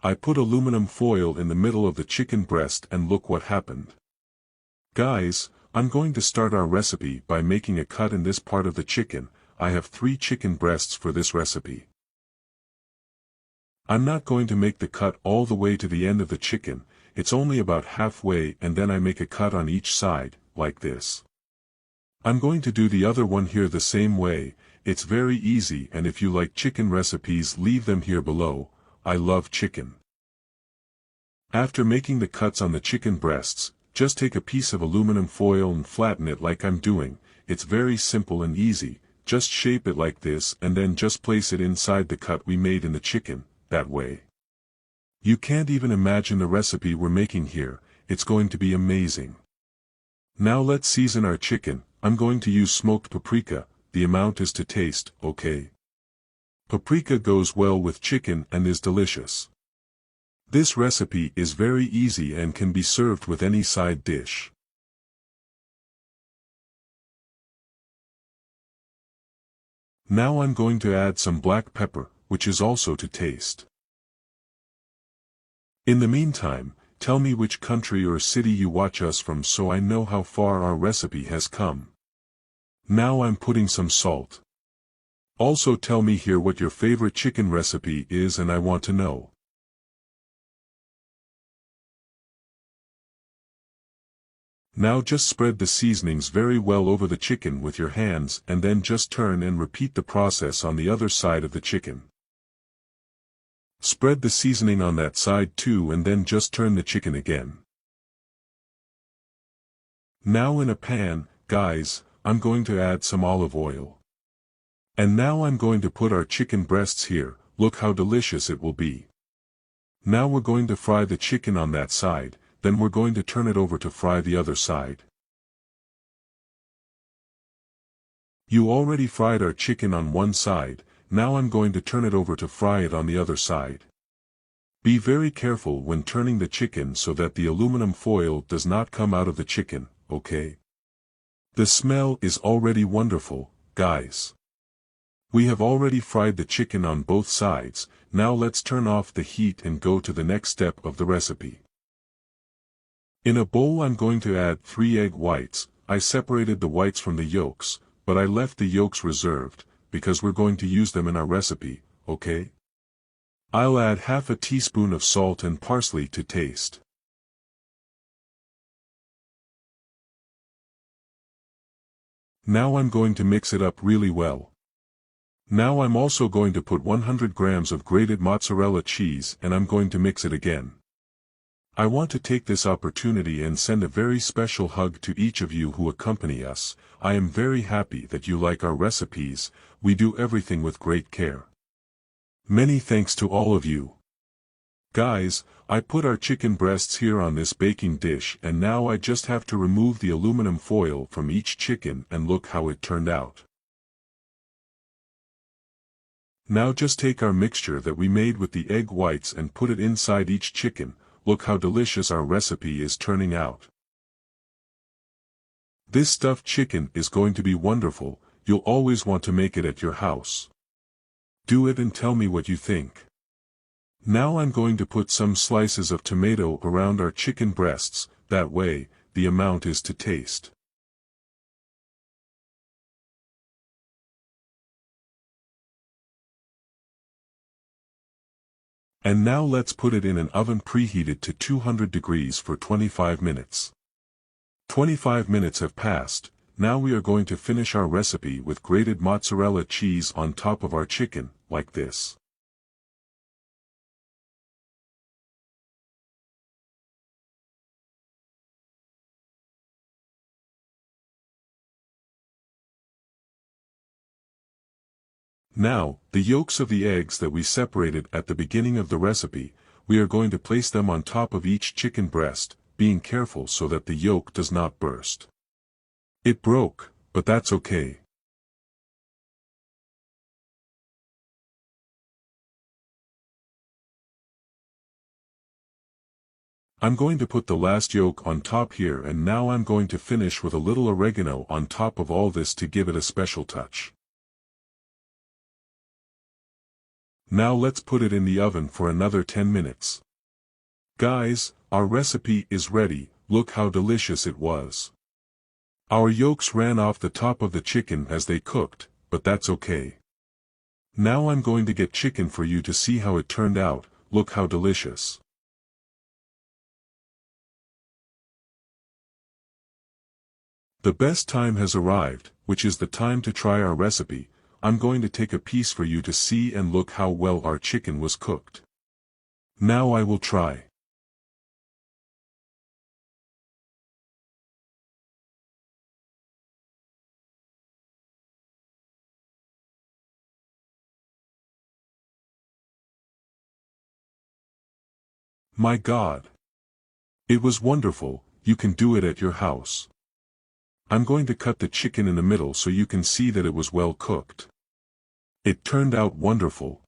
I put aluminum foil in the middle of the chicken breast and look what happened. Guys, I'm going to start our recipe by making a cut in this part of the chicken. I have 3 chicken breasts for this recipe. I'm not going to make the cut all the way to the end of the chicken, it's only about halfway, and then I make a cut on each side, like this. I'm going to do the other one here the same way. It's very easy, and if you like chicken recipes, leave them here below. I love chicken. After making the cuts on the chicken breasts, just take a piece of aluminum foil and flatten it like I'm doing. It's very simple and easy. Just shape it like this and then just place it inside the cut we made in the chicken, that way. You can't even imagine the recipe we're making here, it's going to be amazing. Now let's season our chicken. I'm going to use smoked paprika, the amount is to taste, okay? Paprika goes well with chicken and is delicious. This recipe is very easy and can be served with any side dish. Now I'm going to add some black pepper, which is also to taste. In the meantime, tell me which country or city you watch us from so I know how far our recipe has come. Now I'm putting some salt. Also tell me here what your favorite chicken recipe is and I want to know. Now just spread the seasonings very well over the chicken with your hands and then just turn and repeat the process on the other side of the chicken. Spread the seasoning on that side too and then just turn the chicken again. Now in a pan, guys, I'm going to add some olive oil. And now I'm going to put our chicken breasts here, look how delicious it will be. Now we're going to fry the chicken on that side, then we're going to turn it over to fry the other side. You already fried our chicken on one side, now I'm going to turn it over to fry it on the other side. Be very careful when turning the chicken so that the aluminum foil does not come out of the chicken, okay? The smell is already wonderful, guys. We have already fried the chicken on both sides, now let's turn off the heat and go to the next step of the recipe. In a bowl I'm going to add 3 egg whites. I separated the whites from the yolks, but I left the yolks reserved, because we're going to use them in our recipe, okay? I'll add half a teaspoon of salt and parsley to taste. Now I'm going to mix it up really well. Now I'm also going to put 100 grams of grated mozzarella cheese and I'm going to mix it again. I want to take this opportunity and send a very special hug to each of you who accompany us. I am very happy that you like our recipes, we do everything with great care. Many thanks to all of you. Guys, I put our chicken breasts here on this baking dish and now I just have to remove the aluminum foil from each chicken and look how it turned out. Now just take our mixture that we made with the egg whites and put it inside each chicken. Look how delicious our recipe is turning out. This stuffed chicken is going to be wonderful, you'll always want to make it at your house. Do it and tell me what you think. Now I'm going to put some slices of tomato around our chicken breasts, that way, the amount is to taste. And now let's put it in an oven preheated to 200 degrees for 25 minutes. 25 minutes have passed, now we are going to finish our recipe with grated mozzarella cheese on top of our chicken, like this. Now, the yolks of the eggs that we separated at the beginning of the recipe, we are going to place them on top of each chicken breast, being careful so that the yolk does not burst. It broke, but that's okay. I'm going to put the last yolk on top here and now I'm going to finish with a little oregano on top of all this to give it a special touch. Now let's put it in the oven for another 10 minutes. Guys, our recipe is ready. Look how delicious it was. Our yolks ran off the top of the chicken as they cooked, but that's okay. Now I'm going to get chicken for you to see how it turned out. Look how delicious. The best time has arrived, which is the time to try our recipe. I'm going to take a piece for you to see and look how well our chicken was cooked. Now I will try. My God! It was wonderful. You can do it at your house. I'm going to cut the chicken in the middle so you can see that it was well cooked. It turned out wonderful.